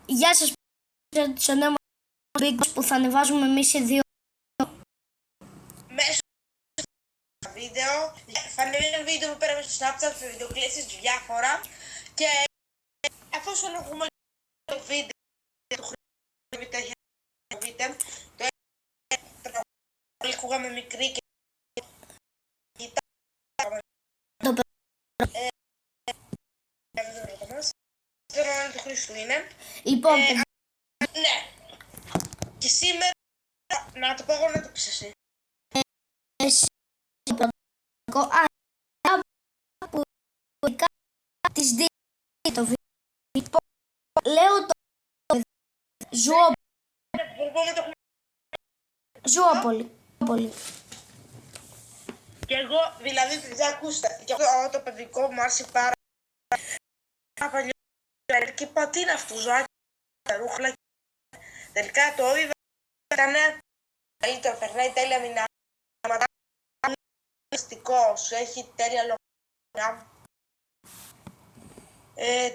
Γεια σας, στο νέο που θα ανεβάζουμε εμείς οι δύο. Μέσω βίντεο, θα ανέβει ένα βίντεο που πέραμε στο Snapchat, σε βιντεοκλήσεις διάφορα και εφόσον έχουμε το βίντεο του χρόνου που έχετε δείτε, το ακούγαμε μικρή και κοιτάμε τώρα είναι το Χρήστο είναι. Λοιπόν, Ναι. Και σήμερα, να το πω εγώ να το πεις εσύ. εσύ που της δει το βίντεο. Λέω το Ζουόπολη. Και εγώ, δηλαδή, παιδιά, ακούστε, και αυτό το παιδικό μου άρεσε πάρα παλιό και είπα, τι είναι αυτό, ζωάκι, τα ρούχλα. Τελικά το είδα, ήταν καλύτερο, περνάει τέλεια μηνύματα, μυστικός, έχει τέλεια λόγια.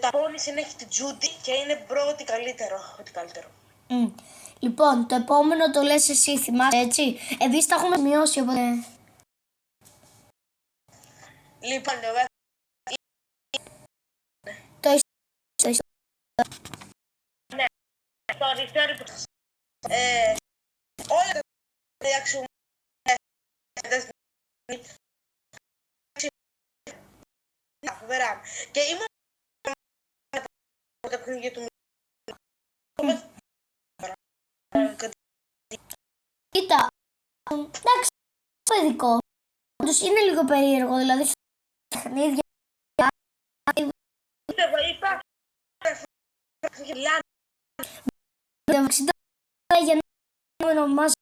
Τα πόνισεν έχει την Τζούντι και είναι μπρο ό,τι καλύτερο. Λοιπόν, το επόμενο το λες εσύ, θυμάσαι, έτσι. Εμείς τα έχουμε σημειώσει, οπότε... Λοιπόν, Το ναι, το αριστερό που όλα τα διάξουμε φοβερά. Και ήμουν τα παιχνίδια του Κοίτα, εντάξει, παιδικό. Όντως είναι λίγο περίεργο, δηλαδή στα παιχνίδια. Εγώ είπα, γελάνε. Για να ονομάζω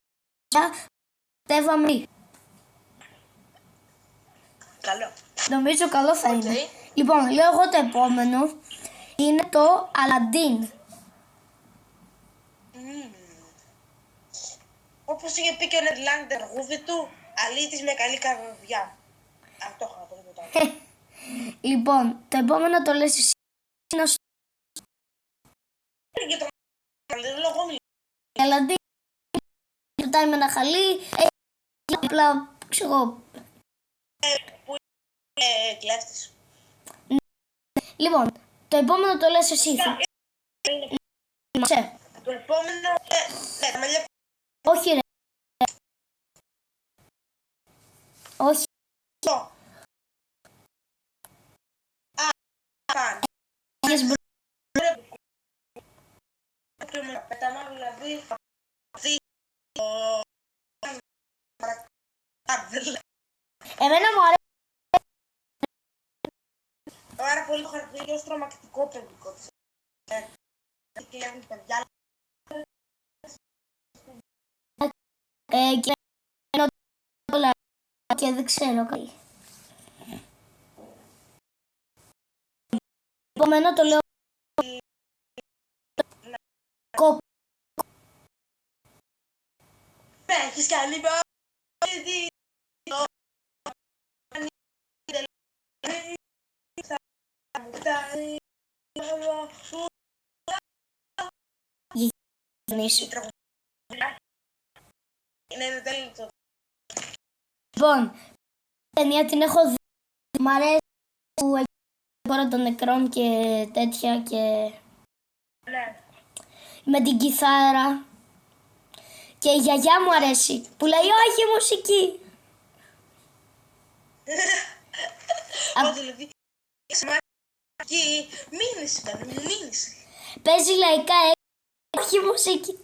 τεύαμε. Καλό. Νομίζω καλό θα είναι. Λοιπόν, λέω εγώ το επόμενο. Είναι το Αλαντίν. Όπως είχε πει και ο Νεντ Λάνγκ την τραγούδι του, αλήτης με καλή καρδιά. Αυτό έχω να πω τίποτα άλλο. Λοιπόν, το επόμενο το λες εσύ. Για το λόγο μιλάω. Αλαντίν. Κοιτάει με ένα χαλί. Απλά, ξέρω. Που είναι κλέφτης. Λοιπόν, το επόμενο το λες εσύ. Το επόμενο, ναι, τα μαλλιά. Όχι ρε. Όχι. Φαν. Πετάμα δηλαδή. Εμένα μου αρέσει. Πάρα πολύ το χαρακτηρίζει ως τρομακτικό παιδικό της. Κλέβουν παιδιά. Και όλα και δεν ξέρω κάτι. Επομένως το λέω κόπο. Με έχεις κάνει παιδί. Είναι τέλειο. Λοιπόν, ταινία την έχω δει. Μ' αρέσει που έχει τώρα των νεκρών και τέτοια και Ναι. με την κιθάρα. Και η γιαγιά μου αρέσει που λέει όχι μουσική. Δηλαδή, σημαντική μήνυση ήταν, μήνυση. Παίζει λαϊκά όχι μουσική.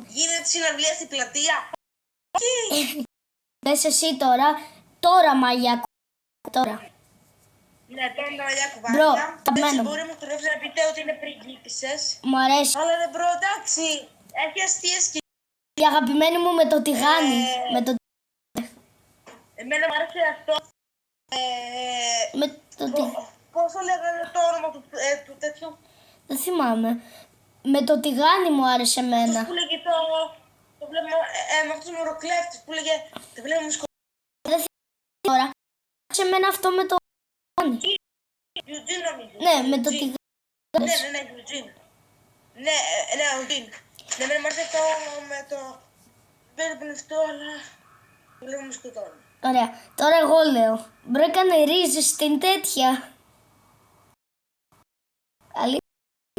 Γίνεται συναυλία στην πλατεία. Πες εσύ τώρα μαγιά τώρα. Ναι, τώρα είναι τα μαλλιά Μπρο, κουβάρια. καμένο. Έτσι μπορεί μου τουλεύει να πείτε ότι είναι πριγκίπισσες. Μου αρέσει. Αλλά ναι μπρο, εντάξει, έχει αστείες και... Η αγαπημένη μου με το τηγάνι. Με το... Εμένα μου άρεσε αυτό. με το Πώς το λέγανε το όνομα του τέτοιου. Δεν θυμάμαι. Με το τηγάνι μου άρεσε εμένα. Που λέγε το βλέμμα, με αυτούς τους μοροκλέφτες που λέγε το βλέμμα μου Δεν θυμάμαι τώρα. Σε μένα αυτό με το τηγάνι. Eugene νομίζω. Ναι, με το Eugene. τηγάνι. Ναι, Eugene. Ναι, Eugene. Ναι, με άρεσε το με το... Δεν είναι πνευστό, αλλά... Λίγο μου σκοτώνει. Ωραία. Τώρα εγώ λέω. Μπρέκανε ρίζες στην τέτοια. Αλήθεια.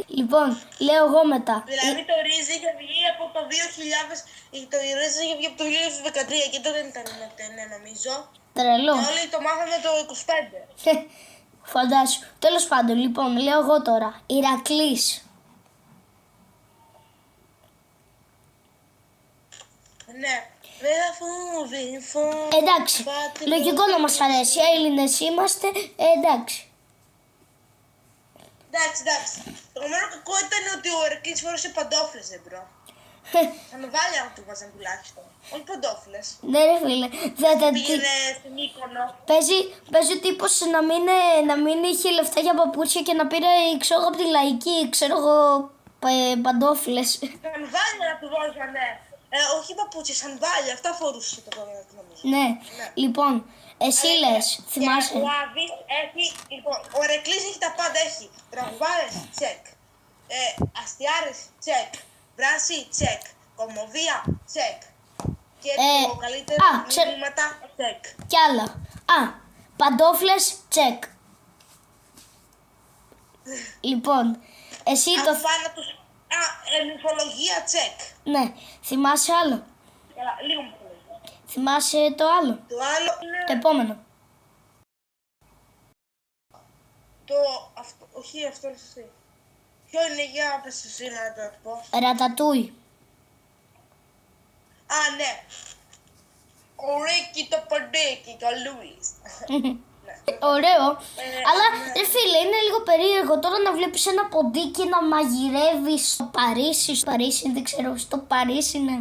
Λοιπόν, λέω εγώ μετά. Δηλαδή το ρύζι είχε βγει από το 2000, το ρύζι είχε βγει από το 2013 και τότε δεν ήταν ναι, νομίζω. Τρελό. Και όλοι το μάθαμε το 25. Φαντάσου. Τέλος πάντων, λοιπόν, λέω εγώ τώρα. Ηρακλής. Ναι. Δεν φοβή. Εντάξει. Λογικό να μας αρέσει. Έλληνες είμαστε. Εντάξει. Εντάξει. Το μόνο κακό ήταν ότι ο Ηρακλής φόρεσε παντόφλες, μπρο. Σανδάλια να του βάζαν τουλάχιστον. Όχι παντόφλες. Ναι ρε φίλε. Πήγαινε στην Μύκονο. Παίζει ο τύπος να μην είχε λεφτά για παπούτσια και να πήρε ξέρω από τη λαϊκή, ξέρω εγώ, παντόφλες. Σανδάλια να του βάζανε. Όχι παπούτσια, σανδάλια. Αυτά φορούσε το κόμμα, νομίζω. Ναι. Λοιπόν, εσύ λες, θυμάσαι. Ο Άβης έχει, λοιπόν, ο Ηρακλής έχει τα πάντα, έχει τραγουδάρες, τσεκ. Αστιάρες, τσεκ. Βράση, τσεκ. Κομμωδία, τσεκ. Και το καλύτερο μηνύματα, τσεκ. Κι άλλα. Παντόφλες, τσεκ. Λοιπόν, εσύ το... Αθάνατος, μυθολογία, τσεκ. Ναι, θυμάσαι άλλο. Καλά, λίγο μυθολογία. Θυμάσαι το άλλο. Το άλλο είναι Το επόμενο. όχι αυτό είναι εσύ. Ποιο είναι, για πες εσύ να το πω. Ρατατούι. Ναι. Ο Ρίκι το Ποντίκι και ο Λούις. Ωραίο. Αλλά ρε φίλε, είναι λίγο περίεργο τώρα να βλέπεις ένα ποντίκι να μαγειρεύει στο Παρίσι. Στο Παρίσι, δεν ξέρω, στο Παρίσι, ναι.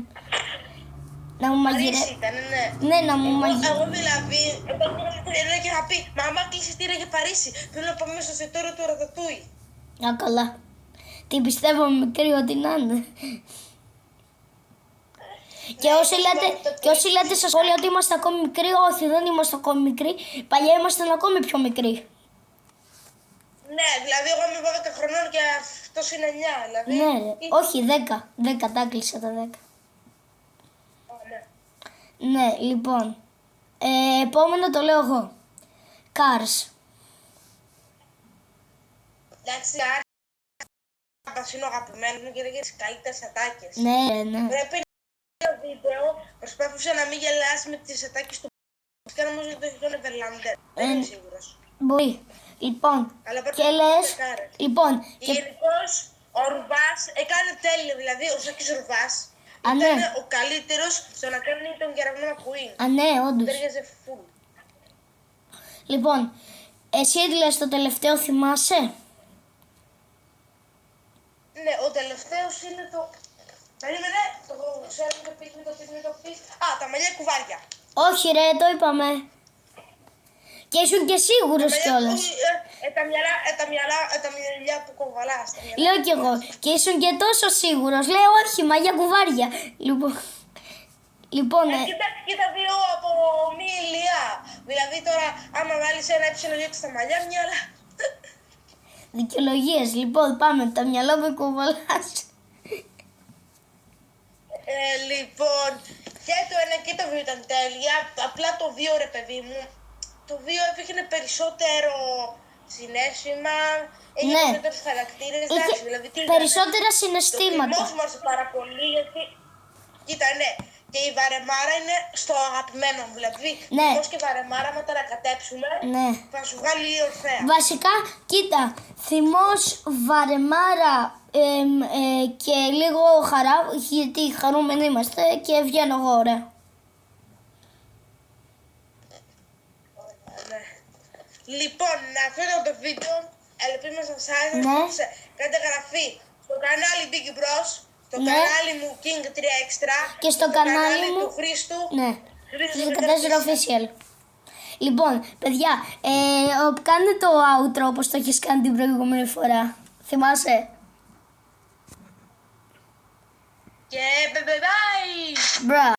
Να μου μαγειρεύει. Παρίσι ήταν, ναι. Ναι, να μου μαγειρεύει. Εγώ δηλαδή, όταν πήγα και να πει «Μαμά, κλείσε εισιτήρια για Παρίσι, θέλω να πάμε στο εστιατόριο του Ρατατούι». Α, καλά. Τι πιστεύω μικρή ότι να είναι. Και όσοι λέτε στα σχόλια ότι είμαστε ακόμη μικροί, όχι, δεν είμαστε ακόμη μικροί. Παλιά ήμασταν ακόμη πιο μικροί. Ναι, δηλαδή εγώ είμαι 12 χρονών και αυτός είναι 9, δηλαδή. Ναι, όχι 10. 10, τα έκλεισα τα 10. Ναι. Ναι, λοιπόν. Επόμενο το λέω εγώ. Cars. Εντάξει, Cars είναι ο αγαπημένος μου και είναι τις καλύτερες ατάκες. Ναι. Πρέπει το βίντεο προσπάθησε να μην γελάσει με τις ατάκες του και νομίζω ότι το έχει τον Νεδερλάντερ. Δεν είμαι σίγουρος. Μπορεί. Λοιπόν, Αλλά πρέπει και να λες, το τσεκάρεις. λοιπόν, Και γενικώς ο Ρουβάς έκανε τέλειο, δηλαδή ο Σάκης Ρουβάς ναι. ήταν ο καλύτερος στο να κάνει τον κεραυνό Μακουίν. Ναι, όντως. Τέριαζε φουλ. Λοιπόν, εσύ λες το τελευταίο θυμάσαι. Ναι, ο τελευταίος είναι το... Περίμενε, το ξέρω το πεις, το πεις. Τα μαλλιά κουβάρια. Όχι ρε, το είπαμε. Και ήσουν και σίγουρος κιόλας. Τα μαλλιά που κοβαλάς. Λέω κι εγώ. Και ήσουν και τόσο σίγουρος. Λέω όχι, μαγιά κουβάρια. Λοιπόν, Και τα δύο από μία ηλιά. Δηλαδή τώρα, άμα βάλεις ένα ε6 στα μαλλιά, μια άλλα. δικαιολογίες. Λοιπόν, πάμε. Τα μυαλά μου κουβαλάς. Λοιπόν, και το ένα και το δύο ήταν τέλεια. Απλά το δύο, ρε παιδί μου, το δύο έφυγε περισσότερο συναίσθημα. Έχει περισσότερους χαρακτήρες. Εντάξει, δηλαδή, περισσότερα το συναισθήματα. θυμός μου άρεσε πάρα πολύ γιατί. Κοίτα, ναι. Και η Βαρεμάρα είναι στο αγαπημένο μου. Δηλαδή, θυμός και Βαρεμάρα, άμα τα ανακατέψουμε, θα σου βγάλει η ορφέα. Βασικά, κοίτα, θυμός, Βαρεμάρα και λίγο χαρά, γιατί χαρούμενοι είμαστε και βγαίνω εγώ ωραία. Ναι. Λοιπόν, αυτό ήταν το βίντεο. Ελπίζω να σας άρεσε. Κάντε εγγραφή στο κανάλι Big Bros, στο κανάλι μου King 3 Extra και στο κανάλι μου του Χρήστου. Ναι, Χρήστου Official. Λοιπόν, παιδιά, κάνε το outro όπως το έχεις κάνει την προηγούμενη φορά. Θυμάσαι? Και bye bye! Μπράβο.